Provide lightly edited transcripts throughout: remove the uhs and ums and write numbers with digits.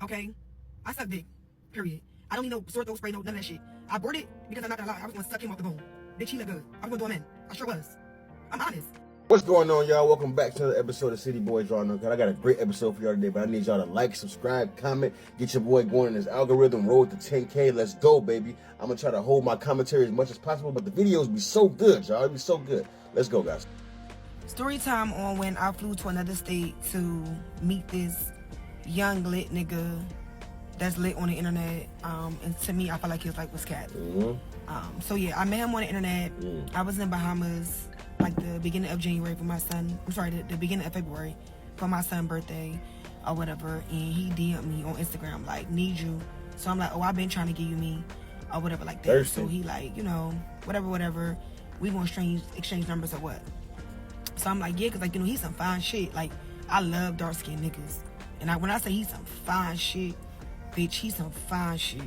okay? I suck dick, period. I don't need no sore throat spray, no none of that shit. I bought it because I'm not gonna lie, I was gonna suck him off the bone. Bitch, he look good. I was gonna do him in. I sure was. I'm honest. What's going on, y'all? Welcome back to another episode of City Boys Drawing No Cut. I got a great episode for y'all today, but I need y'all to like, subscribe, comment, get your boy going in this algorithm, road to 10K. Let's go, baby. I'm gonna try to hold my commentary as much as possible, but the videos be so good, y'all. It be so good. Let's go, guys. Story time on when I flew to another state to meet this young lit nigga that's lit on the internet. And to me, I felt like he was cat. So yeah, I met him on the internet. I was in Bahamas, like the beginning of January for my son. I'm sorry, the beginning of February for my son's birthday or whatever. And he DM'd me on Instagram like, need you. So I'm like, oh, I've been trying to get you me or whatever like that. Thirsty. So he like, you know, whatever. We gonna exchange numbers or what? So I'm like, yeah, cause like, you know, he's some fine shit. Like, I love dark skinned niggas. And when I say he's some fine shit, bitch, he's some fine shit.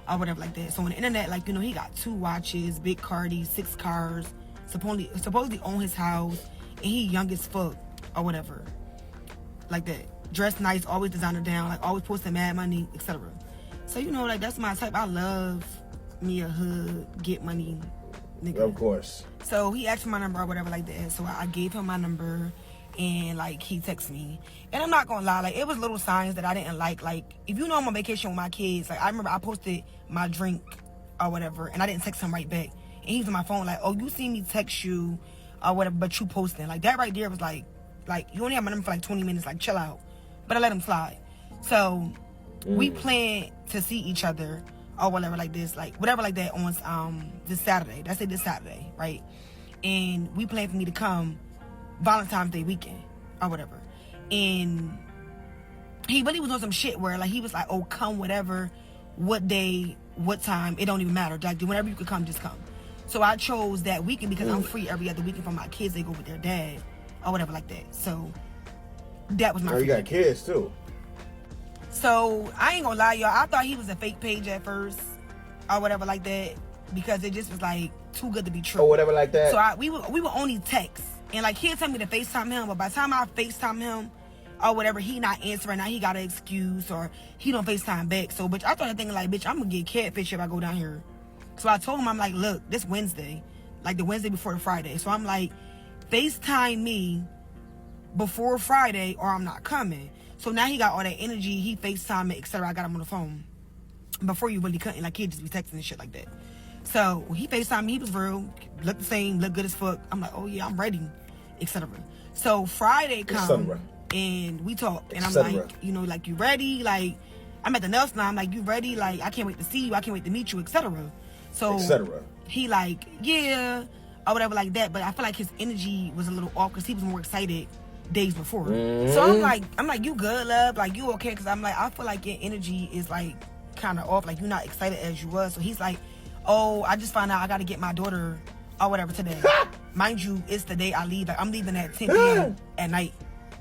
Or whatever like that. So on the internet, like, you know, he got 2 watches, big Cardi, 6 cars, supposedly own his house, and he young as fuck, or whatever. Like that. Dressed nice, always designer down, like always posting mad money, etc. So, you know, like, that's my type. I love me a hood, get money nigga. Of course. So he asked for my number or whatever like that. So I gave him my number, and like he texted me. And I'm not gonna lie, like it was little signs that I didn't like. Like if you know I'm on vacation with my kids, like I remember I posted my drink or whatever, and I didn't text him right back. And he's on my phone like, oh, you see me text you or whatever, but you posting. Like that right there was like you only have my number for like 20 minutes, like chill out. But I let him slide. So we planned to see each other or whatever like this, like whatever like that on this Saturday. That's it, this Saturday, right? And we planned for me to come Valentine's Day weekend or whatever. And he really was on some shit where like he was like, oh, come whatever, what day, what time, it don't even matter. Like whenever you could come, just come. So I chose that weekend because I'm free every other weekend for my kids. They go with their dad or whatever like that. So that was my Oh, you got kids too. So I ain't gonna lie, y'all, I thought he was a fake page at first or whatever like that because it just was like too good to be true. Or whatever like that. So we would only text. And like he'd tell me to FaceTime him, but by the time I FaceTime him or whatever, he not answering. Now he got an excuse or he don't FaceTime back. So bitch, I started thinking like, bitch, I'm gonna get catfish if I go down here. So I told him, I'm like, look, this Wednesday, like the Wednesday before the Friday. So I'm like, FaceTime me before Friday or I'm not coming. So now he got all that energy, he FaceTime me, etc. I got him on the phone. Before you really couldn't, like he'd just be texting and shit like that. So he FaceTime me, he was real, looked the same, looked good as fuck. I'm like, oh yeah, I'm ready, etc. So Friday come and we talk, and I'm like, you know, like, you ready? Like, I'm at the nail salon, I'm like, you ready? Like, I can't wait to see you, I can't wait to meet you, etc. So he like, yeah, or whatever like that. But I feel like his energy was a little off because he was more excited days before. So I'm like, you good, love? Like, you okay? Because I'm like, I feel like your energy is like kind of off, like you're not excited as you was. So he's like, oh, I just found out I got to get my daughter or whatever today. Mind you, it's the day I leave. Like, I'm leaving at 10 p.m. at night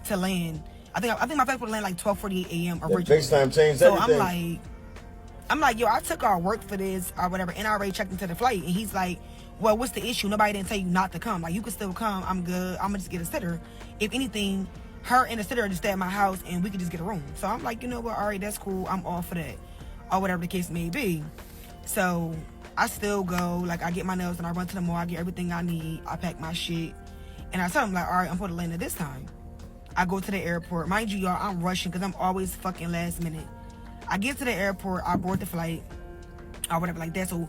to land. I think my flight would land like 12:48 a.m. originally. FaceTime changed so everything. I'm like, yo, I took our work for this or whatever, and I already checked into the flight. And he's like, well, what's the issue? Nobody didn't tell you not to come. Like, you can still come. I'm good. I'm gonna just get a sitter. If anything, her and the sitter just stay at my house, and we could just get a room. So I'm like, you know what? All right, that's cool. I'm all for that, or whatever the case may be. So I still go. Like, I get my nails and I run to the mall. I get everything I need. I pack my shit, and I tell him like, all right, I'm for the land at this time. I go to the airport. Mind you, y'all, I'm rushing because I'm always fucking last minute. I get to the airport, I board the flight, or whatever like that. So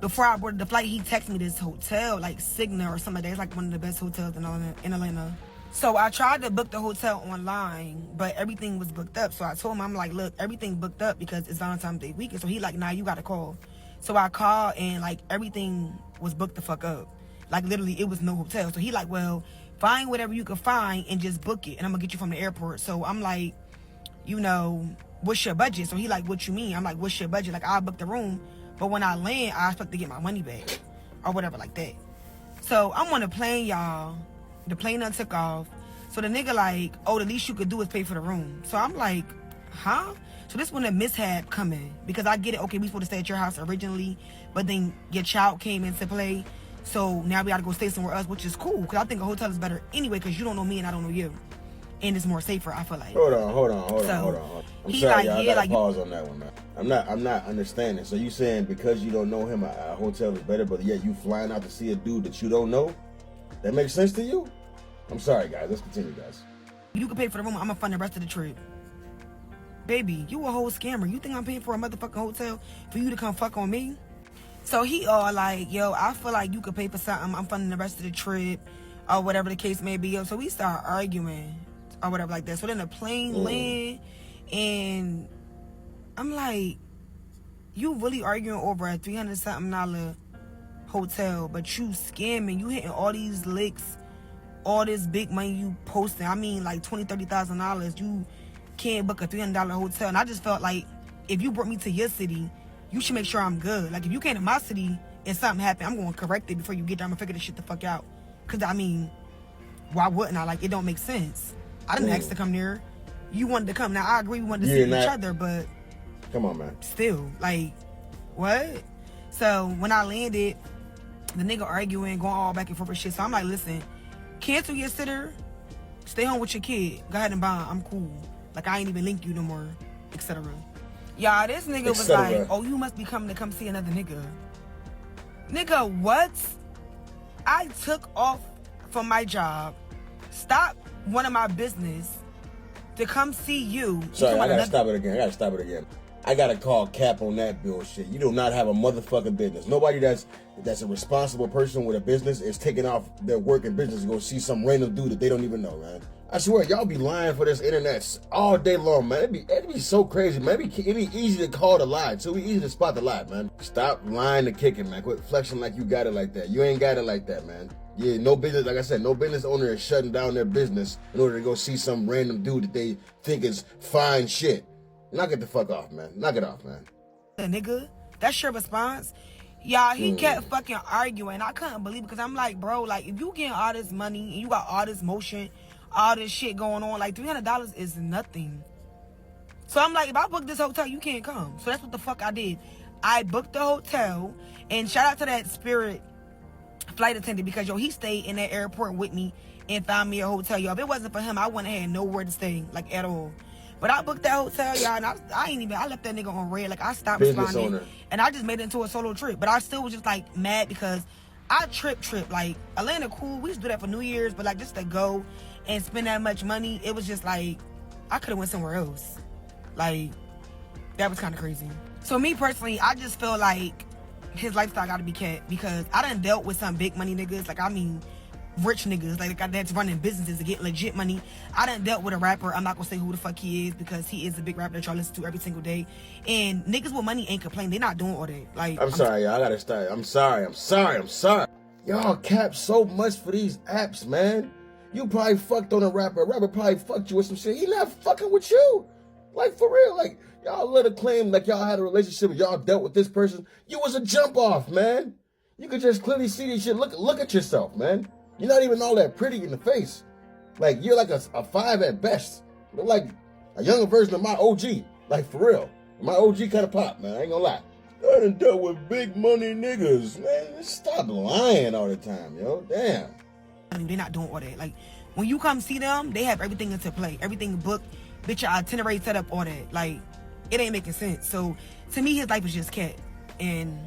before I boarded the flight, he texted me this hotel, like Cigna or something like that. It's like one of the best hotels in Atlanta. So I tried to book the hotel online, but everything was booked up. So I told him, I'm like, look, everything booked up because it's Valentine's Day weekend. So he like, nah, you gotta call. So I called and like everything was booked the fuck up. Like literally, it was no hotel. So he like, well, find whatever you can find and just book it, and I'm gonna get you from the airport. So I'm like, you know, what's your budget? So he like, what you mean? I'm like, what's your budget? Like, I'll book the room, but when I land, I expect to get my money back or whatever like that. So I'm on the plane, y'all. The plane done took off. So the nigga like, oh, the least you could do is pay for the room. So I'm like, huh? So this when the mishap come in, because I get it. Okay, we supposed to stay at your house originally, but then your child came into play. So now we gotta go stay somewhere else, which is cool, because I think a hotel is better anyway, because you don't know me and I don't know you. and it's more safer, I feel like. Hold on. I'm he sorry, like, y'all. I yeah, gotta like, pause on that one, man. I'm not understanding. So you saying because you don't know him, a hotel is better, but yet you flying out to see a dude that you don't know? That makes sense to you? I'm sorry, guys. Let's continue, guys. You can pay for the room. I'm gonna fund the rest of the trip. Baby, you a whole scammer. You think I'm paying for a motherfucking hotel for you to come fuck on me? So he all like, yo, I feel like you could pay for something. I'm funding the rest of the trip, or whatever the case may be. Yo, so we start arguing, or whatever like that. So then the plane land, and I'm like, you really arguing over a $300-something hotel, but you scamming. You hitting all these licks, all this big money you posting. I mean, like $20,000-$30,000. You can't book a $300 hotel. And I just felt like if you brought me to your city, you should make sure I'm good. Like if you came to my city and something happened, I'm going to correct it before you get there. I'm going to figure this shit the fuck out. Because I mean, why wouldn't I? Like, it don't make sense. I didn't ask to come there. You wanted to come. Now I agree we wanted to see each other, but come on, man. Still, like, what? So when I landed, the nigga arguing, going all back and forth with shit. So I'm like, listen, cancel your sitter, stay home with your kid, go ahead and bond. I'm cool. Like, I ain't even link you no more, etc. Y'all, this nigga was like, oh, you must be coming to come see another nigga. Nigga, what? I took off from my job, stopped one of my business to come see you. Sorry, I gotta stop it again. I gotta call cap on that bullshit. You do not have a motherfucking business. Nobody that's a responsible person with a business is taking off their work and business to go see some random dude that they don't even know, man. I swear, y'all be lying for this internet all day long, man. It'd be so crazy, man. It'd be easy to call the lie, too. It'd be easy to spot the lie, man. Stop lying to kick it, man. Quit flexing like you got it like that. You ain't got it like that, man. Yeah, no business, like I said, no business owner is shutting down their business in order to go see some random dude that they think is fine shit. Knock it the fuck off, man. Knock it off, man. Nigga, that's your response? Y'all, he kept fucking arguing. I couldn't believe it because I'm like, bro, like, if you getting all this money and you got all this motion, all this shit going on, like, $300 is nothing. So I'm like, if I book this hotel, you can't come. So that's what the fuck I did. I booked the hotel, and shout out to that Spirit flight attendant because, yo, he stayed in that airport with me and found me a hotel, yo. If it wasn't for him, I wouldn't have had nowhere to stay, like, at all. But I booked that hotel, y'all, and I left that nigga on red. Like, I stopped responding, and I just made it into a solo trip. But I still was just, like, mad because I trip. Like, Atlanta cool. We used to do that for New Year's, but, like, just to go and spend that much money, it was just, like, I could have went somewhere else. Like, that was kind of crazy. So, me personally, I just feel like his lifestyle got to be kept because I done dealt with some big money niggas. Like, I mean, rich niggas, like that's running businesses to get legit money. I done dealt with a rapper. I'm not gonna say who the fuck he is because he is a big rapper that y'all listen to every single day. And niggas with money ain't complaining. They not doing all that. Like, I'm sorry, y'all. I gotta start. I'm sorry. Y'all cap so much for these apps, man. You probably fucked on a rapper. A rapper probably fucked you with some shit. He not fucking with you. Like, for real. Like, y'all let it claim like y'all had a relationship. Y'all dealt with this person. You was a jump off, man. You could just clearly see this shit. Look at yourself, man. You're not even all that pretty in the face. Like, you're like a 5 at best. You're like a younger version of my OG. Like, for real. My OG kind of pop, man. I ain't gonna lie. I done dealt with big money niggas, man. Stop lying all the time, yo. Damn. They're not doing all that. Like, when you come see them, they have everything into play. Everything booked. Bitch, your itinerary set up, all that. Like, it ain't making sense. So, to me, his life is just cat. And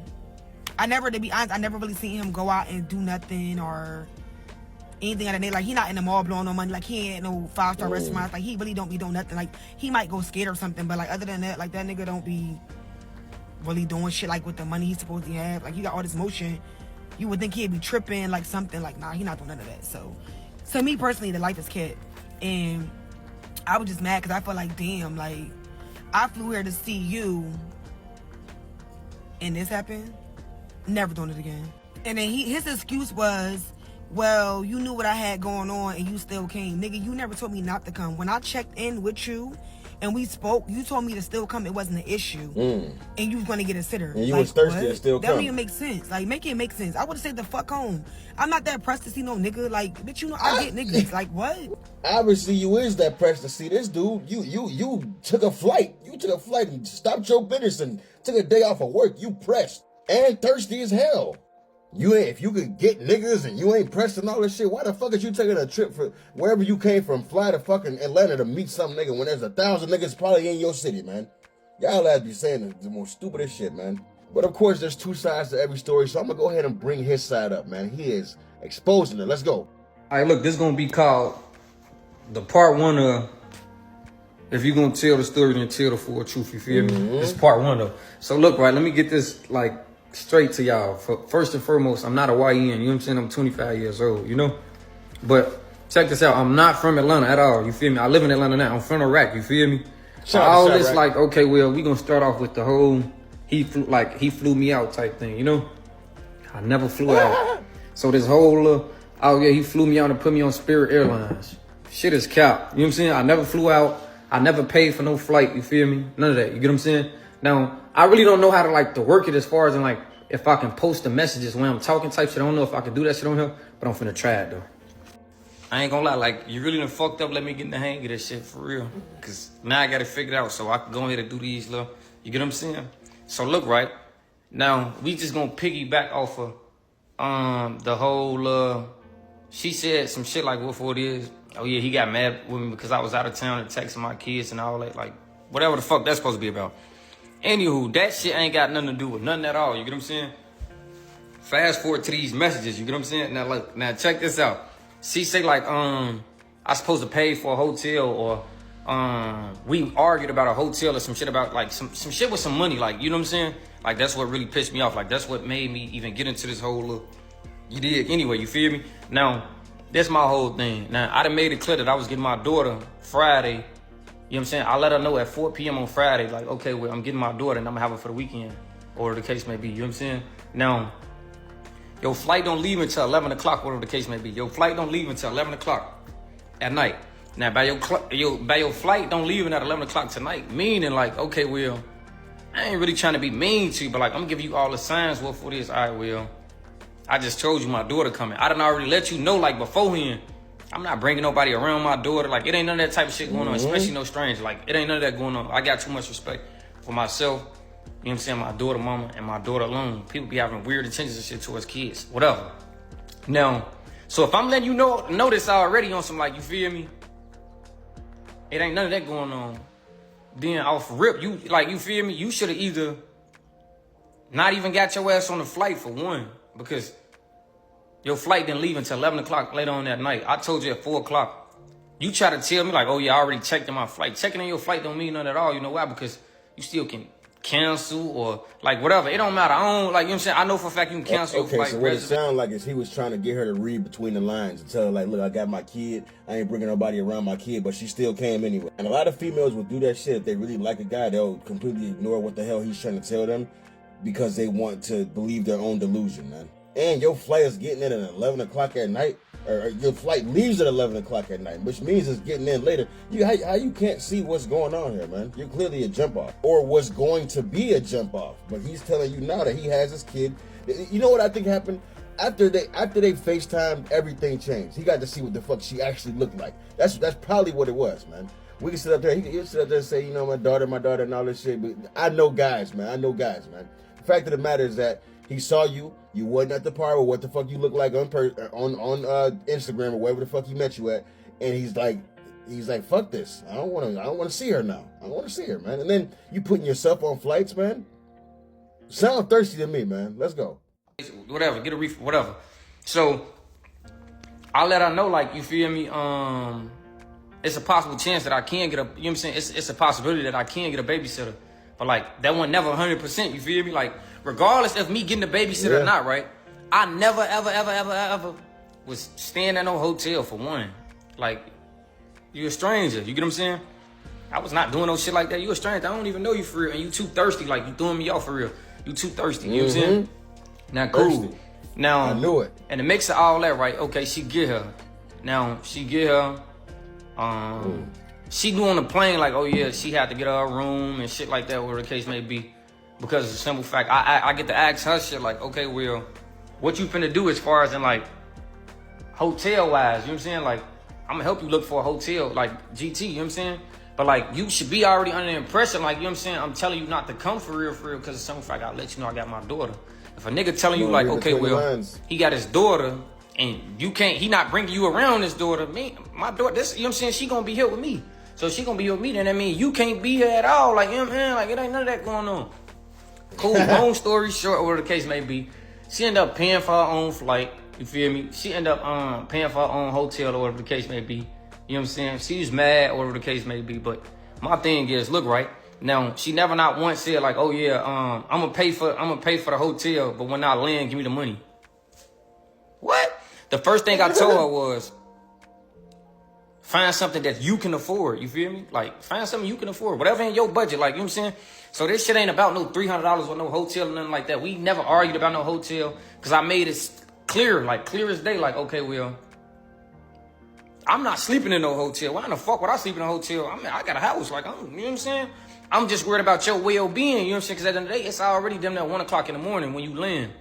to be honest, I never really seen him go out and do nothing or anything like that. Like, he not in the mall blowing no money. Like, he ain't no 5-star restaurants. Like, he really don't be doing nothing. Like, he might go skate or something, but, like, other than that, like, that nigga don't be really doing shit, like, with the money he's supposed to have. Like, he got all this motion. You would think he'd be tripping, like, something. Like, nah, he not doing none of that. So, to me, personally, the life is cat. And I was just mad because I felt like, damn, like, I flew here to see you, and this happened. Never doing it again. And then his excuse was, well, you knew what I had going on and you still came. Nigga, you never told me not to come. When I checked in with you and we spoke, you told me to still come. It wasn't an issue. And you was going to get a sitter. And you was thirsty to still come. That don't even make sense. Like, make it make sense. I would have said the fuck home. I'm not that pressed to see no nigga. Like, bitch, you know, I get niggas. Like, what? Obviously, you is that pressed to see this dude. You took a flight. You took a flight and stopped your business and took a day off of work. You pressed and thirsty as hell. You ain't, if you could get niggas and you ain't pressed and all this shit, why the fuck is you taking a trip for wherever you came from, fly to fucking Atlanta to meet some nigga when there's 1,000 niggas probably in your city, man? Y'all lads be saying the most stupidest shit, man. But of course, there's two sides to every story, so I'm gonna go ahead and bring his side up, man. He is exposing it. Let's go. All right, look, this is gonna be called the part one of, if you're gonna tell the story, then tell the full truth, you feel me? This is part one though. So look, right, let me get this like straight to y'all. First and foremost, I'm not a YN, you know what I'm saying? I'm 25 years old, you know? But check this out, I'm not from Atlanta at all, you feel me? I live in Atlanta now, I'm from Iraq, you feel me? So all this like, okay, well, we gonna start off with the whole, he flew me out type thing, you know? I never flew out. So this whole, oh yeah, he flew me out and put me on Spirit Airlines. Shit is cap, you know what I'm saying? I never flew out. I never paid for no flight, you feel me? None of that, you get what I'm saying? Now, I really don't know how to like to work it as far as in like, if I can post the messages when I'm talking type shit. I don't know if I can do that shit on here, but I'm finna try it though. I ain't gonna lie, like, you really done fucked up, let me get in the hang of this shit for real. Cause now I got it figured out so I can go ahead and do these little, you get what I'm saying? So look, right, now we just gonna piggyback off of the whole, she said some shit like what it is. Oh yeah, he got mad with me because I was out of town and texting my kids and all that, like, whatever the fuck that's supposed to be about. Anywho, that shit ain't got nothing to do with nothing at all, you get what I'm saying? Fast forward to these messages, you get what I'm saying? Now look, now check this out. She say like, I supposed to pay for a hotel, or we argued about a hotel or some shit about like some shit with some money, like, you know what I'm saying? Like, that's what really pissed me off. Like, that's what made me even get into this whole little, you did anyway, you feel me? Now, that's my whole thing. Now, I done made it clear that I was getting my daughter Friday. You know what I'm saying? I let her know at 4 p.m. on Friday, like, okay, well, I'm getting my daughter and I'm gonna have her for the weekend, or the case may be, you know what I'm saying? Now, your flight don't leave until 11 o'clock, whatever the case may be. Your flight don't leave until 11 o'clock at night. Now, by your flight don't leave at 11 o'clock tonight, meaning like, okay, well, I ain't really trying to be mean to you, but like, I'm gonna give you all the signs, what for this, all right, well, I just told you my daughter coming. I done already let you know, like, beforehand, I'm not bringing nobody around my daughter. Like, it ain't none of that type of shit going on, especially no stranger. Like, it ain't none of that going on. I got too much respect for myself, you know what I'm saying, my daughter mama and my daughter alone. People be having weird intentions and shit towards kids, whatever. Now, so if I'm letting you know this already on some, like, you feel me, it ain't none of that going on, then off rip, you, like, you feel me, you should have either not even got your ass on the flight for one, because your flight didn't leave until 11 o'clock later on that night. I told you at 4 o'clock. You try to tell me like, oh yeah, I already checked in my flight. Checking in your flight don't mean nothing at all. You know why? Because you still can cancel or like whatever. It don't matter. I don't, like, you know what I'm saying? I know for a fact you can cancel your flight. Okay, so what it sounds like is he was trying to get her to read between the lines and tell her like, look, I got my kid. I ain't bringing nobody around my kid, but she still came anyway. And a lot of females will do that shit. If they really like a guy, they'll completely ignore what the hell he's trying to tell them because they want to believe their own delusion, man. And your flight is getting in at 11 o'clock at night, or your flight leaves at 11 o'clock at night, which means it's getting in later. How you can't see what's going on here, man? You're clearly a jump off, or what's going to be a jump off. But he's telling you now that he has his kid. You know what I think happened? After they FaceTimed, everything changed. He got to see what the fuck she actually looked like. That's probably what it was, man. We can sit up there, he can sit up there and say, you know, my daughter, and all this shit. But I know guys, man. The fact of the matter is that he saw you. You wasn't at the party or what the fuck you look like on Instagram or wherever the fuck he met you at, and he's like, fuck this. I don't want to see her now. I don't want to see her, man. And then you putting yourself on flights, man. Sound thirsty to me, man. Let's go. Whatever, get a reef, whatever. So I let her know, like, you feel me? It's a possible chance that I can get a, you know what I'm saying? It's a possibility that I can get a babysitter. But like, that one never 100%, you feel me? Like, regardless of me getting a babysitter or not, right? I never, ever was staying at no hotel for one. Like, you a stranger, you get what I'm saying? I was not doing no shit like that. You a stranger, I don't even know you for real. And you too thirsty, like, you throwing me off for real. You too thirsty, you know what I'm saying? Now, cool. Thirsty. Now, I knew it. And the mix of all that, right? Okay, she get her. Now, she get her. She knew on the plane, like, oh yeah, she had to get her room and shit like that, whatever the case may be. Because of the simple fact, I get to ask her shit like, okay, well, what you finna do as far as in like, hotel-wise, you know what I'm saying? Like, I'm gonna help you look for a hotel, like GT, you know what I'm saying? But like, you should be already under the impression, like, you know what I'm saying? I'm telling you not to come for real, because of the simple fact, I let you know I got my daughter. If a nigga telling you No, like, read okay, between the well, lines. he got his daughter and you can't, he not bringing you around his daughter. Me, my daughter, this, you know what I'm saying? She gonna be here with me. So she gonna be here with me, then that means you can't be here at all. Like, you know what I'm saying? Like, it ain't none of that going on. Cool, long story short, whatever the case may be, she ended up paying for her own flight. You feel me? She ended up paying for her own hotel or whatever the case may be. You know what I'm saying? She's mad or whatever the case may be. But my thing is, look, right now, she never not once said like, oh yeah, I'm gonna pay for the hotel, but when I land, give me the money. What? The first thing I told her was, find something that you can afford. You feel me? Like, find something you can afford, whatever in your budget. Like, you know what I'm saying? So this shit ain't about no $300 or no hotel or nothing like that. We never argued about no hotel because I made it clear, like clear as day. Like, okay, well, I'm not sleeping in no hotel. Why in the fuck would I sleep in a hotel? I mean, I got a house. Like, you know what I'm saying? I'm just worried about your well-being. You know what I'm saying? Because at the end of the day, it's already them at 1 o'clock in the morning when you land.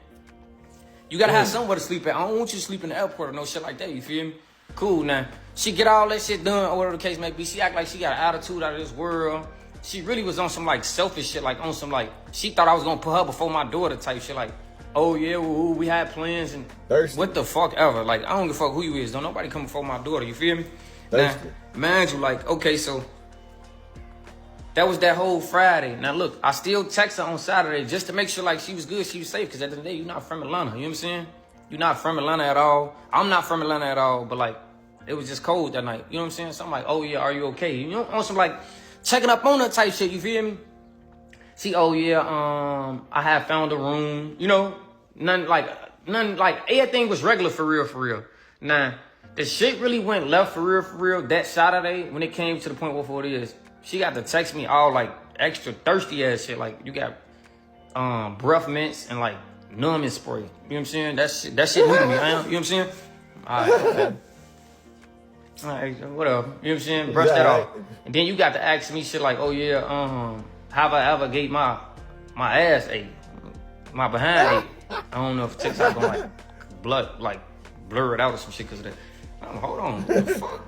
You gotta have somewhere to sleep at. I don't want you to sleep in the airport or no shit like that. You feel me? Cool. Now, she get all that shit done or whatever the case may be. She act like she got an attitude out of this world. She really was on some like selfish shit, like on some like, she thought I was gonna put her before my daughter type shit. Like, oh yeah, well, we had plans and Thirsty. what the fuck ever. Like, I don't give a fuck who you is. Don't nobody come before my daughter. You feel me? Thirsty. Now, mind you, like, okay, so that was that whole Friday. Now look, I still text her on Saturday just to make sure like she was good, she was safe. Because at the end of the day, you're not from Atlanta. You know what I'm saying? You're not from Atlanta at all. I'm not from Atlanta at all. But like, it was just cold that night. You know what I'm saying? So I'm like, oh yeah, are you okay? You know, on some like checking up on her type shit. You feel me? See, oh yeah, I had found a room. You know, none like everything was regular for real. Now, the shit really went left for real that Saturday when it came to the point where it is. She got to text me all like extra thirsty ass shit. Like, you got breath mints and like numbing spray. You know what I'm saying? That shit new to me. You know what I'm saying? All right, okay. All right, whatever. You know what I'm saying? Brush that off. And then you got to ask me shit like, oh yeah, have I ever gave my ass ate? My behind ate? I don't know if TikTok gonna like blood like blur it out or some shit because of that. Hold on, what the fuck?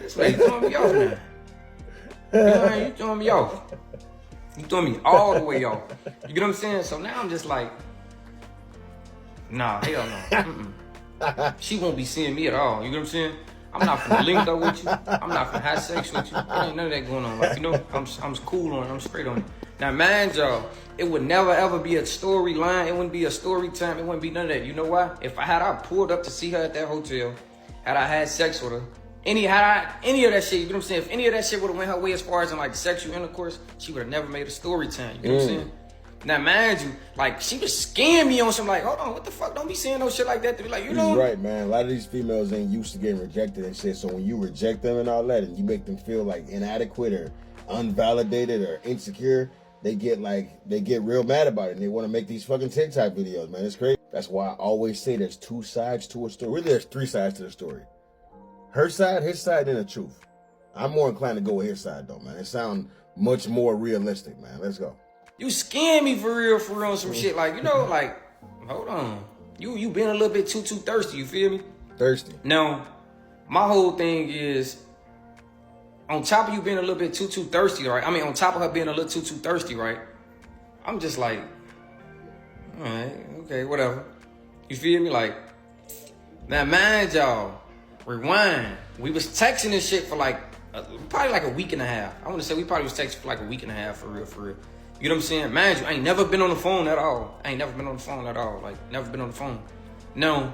This lady throwing me off now. You throwing me off. You throwing me all the way off. You get what I'm saying? So now I'm just like, nah, hell no. She won't be seeing me at all. You get what I'm saying? I'm not finna link up with you. I'm not finna have sex with you. There ain't none of that going on. Like, you know, I'm cool on it. I'm straight on it. Now, mind y'all, it would never ever be a storyline. It wouldn't be a story time. It wouldn't be none of that. You know why? If I pulled up to see her at that hotel, had I had sex with her, any of that shit, you know what I'm saying? If any of that shit would have went her way as far as in like sexual intercourse, she would have never made a story time. You know what I'm saying? Now, mind you, like, she was scaring me on some like, hold on, what the fuck? Don't be saying no shit like that to be like, you know? He's right, man. A lot of these females ain't used to getting rejected and shit. So when you reject them and all that, and you make them feel like inadequate or unvalidated or insecure, they get real mad about it. And they want to make these fucking TikTok videos, man. It's crazy. That's why I always say there's 2 sides to a story. Really, there's 3 sides to the story. Her side, his side, and the truth. I'm more inclined to go with his side, though, man. It sounds much more realistic, man. Let's go. You scared me for real on some shit. Like, you know, like, hold on. You been a little bit too thirsty, you feel me? Thirsty. Now, my whole thing is, on top of you being a little bit too thirsty, right? I mean, on top of her being a little too thirsty, right? I'm just like, all right, okay, whatever. You feel me? Like, now mind y'all, rewind. We was texting this shit for like, probably like a week and a half. I want to say we probably was texting for like a week and a half for real. You know what I'm saying? Mind you, I ain't never been on the phone at all. Like, never been on the phone. No,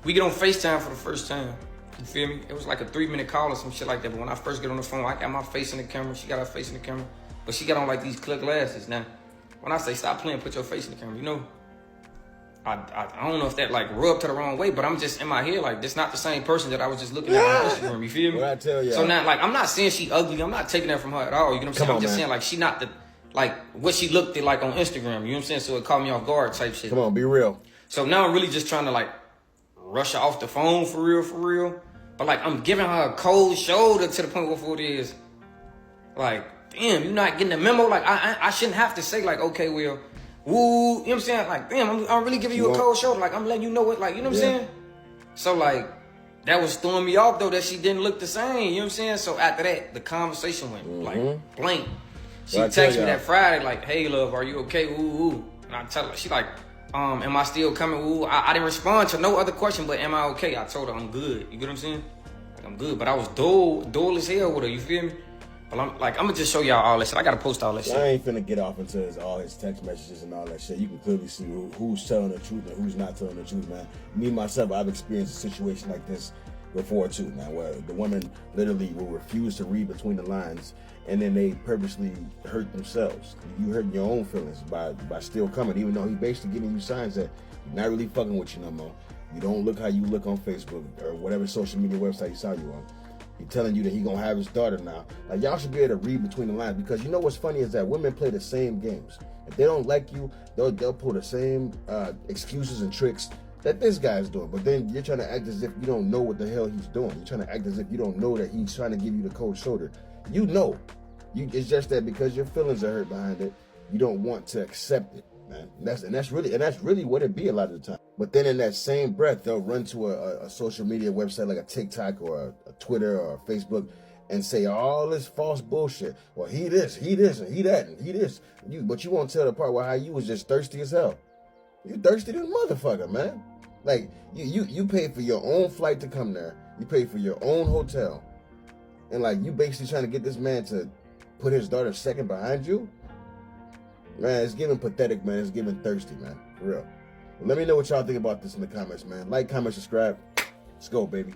we get on FaceTime for the first time. You feel me? It was like a 3-minute call or some shit like that. But when I first get on the phone, I got my face in the camera. She got her face in the camera. But she got on like these clear glasses. Now, when I say stop playing, put your face in the camera, you know? I don't know if that like rubbed her the wrong way, but I'm just in my head like, this not the same person that I was just looking at on Instagram. You feel me? What I tell you. So now, like, I'm not saying she ugly. I'm not taking that from her at all. You know what I'm saying? I'm just saying like, she not the, like, what she looked at like on Instagram. You know what I'm saying? So it caught me off guard type shit. Come on, be real. So now I'm really just trying to like rush her off the phone for real. But like, I'm giving her a cold shoulder to the point where it is like, damn, you not getting the memo. Like, I shouldn't have to say like, okay, well, woo, you know what I'm saying? Like, damn, I'm really giving you a cold shoulder. Like, I'm letting you know what, like, you know what I'm saying? So like, that was throwing me off though, that she didn't look the same. You know what I'm saying? So after that, the conversation went like blank. She texted me that Friday like, hey love, are you okay? Ooh. And I tell her, she like, am I still coming? Ooh, I didn't respond to no other question, but am I okay? I told her I'm good. You get what I'm saying? Like, I'm good, but I was dull as hell with her. You feel me? But I'm gonna just show y'all all that shit. I gotta post all that shit. I ain't finna get off into all his text messages and all that shit. You can clearly see who's telling the truth and who's not telling the truth, man. Me, myself, I've experienced a situation like this before too, man, where the women literally will refuse to read between the lines, and then they purposely hurt themselves. You hurting your own feelings by still coming, even though he basically giving you signs that he's not really fucking with you no more. You don't look how you look on Facebook or whatever social media website he saw you on. He telling you that he gonna have his daughter now. Like, y'all should be able to read between the lines, because you know what's funny is that women play the same games. If they don't like you, they'll pull the same excuses and tricks that this guy's doing. But then you're trying to act as if you don't know what the hell he's doing. You're trying to act as if you don't know that he's trying to give you the cold shoulder. You know. It's just that because your feelings are hurt behind it, you don't want to accept it, man. And that's really what it be a lot of the time. But then in that same breath, they'll run to a social media website like a TikTok or a Twitter or a Facebook and say all this false bullshit. Well, he this, and he that, and he this. But you won't tell the part where how you was just thirsty as hell. You thirsty than a motherfucker, man. Like, you paid for your own flight to come there. You paid for your own hotel. And like, you basically trying to get this man to put his daughter second behind you? Man, it's giving pathetic, man. It's giving thirsty, man. For real. Well, let me know what y'all think about this in the comments, man. Like, comment, subscribe. Let's go, baby.